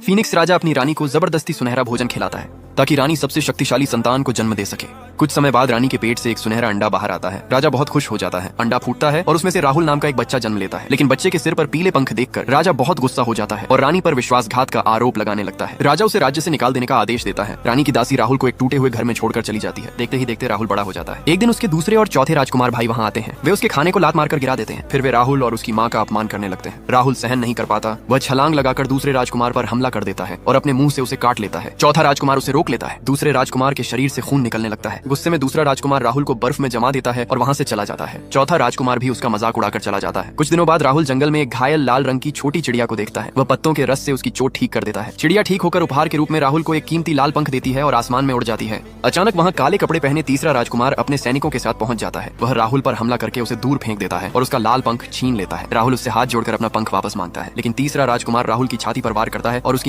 Phoenix राजा अपनी रानी को जबरदस्ती सुनहरा भोजन खिलाता है ताकि रानी सबसे शक्तिशाली संतान को जन्म दे सके। कुछ समय बाद रानी के पेट से एक सुनहरा अंडा बाहर आता है। राजा बहुत खुश हो जाता है। अंडा फूटता है और उसमें से राहुल नाम का एक बच्चा जन्म लेता है। लेकिन बच्चे के सिर पर पीले पंख देखकर राजा बहुत गुस्सा हो जाता है और रानी पर विश्वासघात का आरोप लगाने लगता है। राजा उसे राज्य से निकाल देने का आदेश देता है। रानी की दासी राहुल को एक टूटे हुए घर में छोड़कर चली जाती है। देखते ही देखते राहुल बड़ा हो जाता है। एक दिन उसके दूसरे और चौथे राजकुमार भाई वहाँ आते हैं। वे उसके खाने को लात मारकर गिरा देते हैं। फिर वे राहुल और उसकी माँ का अपमान करने लगते हैं। राहुल सहन नहीं कर पाता। वह छलांग लगाकर दूसरे राजकुमार पर हमला कर देता है और अपने मुंह से उसे काट लेता है। चौथा राजकुमार उसे रोक लेता है। दूसरे राजकुमार के शरीर से खून निकलने लगता है। गुस्से में दूसरा राजकुमार राहुल को बर्फ में जमा देता है और वहाँ से चला जाता है। चौथा राजकुमार भी उसका मजाक उड़ाकर चला जाता है। कुछ दिनों बाद राहुल जंगल में एक घायल लाल रंग की छोटी चिड़िया को देखता है। वह पत्तों के रस से उसकी चोट ठीक कर देता है। चिड़िया ठीक होकर उपहार के रूप में राहुल को एक कीमती लाल पंख देती है और आसमान में उड़ जाती है। अचानक वहाँ काले कपड़े पहने तीसरा राजकुमार अपने सैनिकों के साथ पहुंच जाता है। वह राहुल पर हमला करके उसे दूर फेंक देता है और उसका लाल पंख छीन लेता है। राहुल उससे हाथ जोड़कर अपना पंख वापस मांगता है, लेकिन तीसरा राजकुमार राहुल की छाती पर वार करता है और उसकी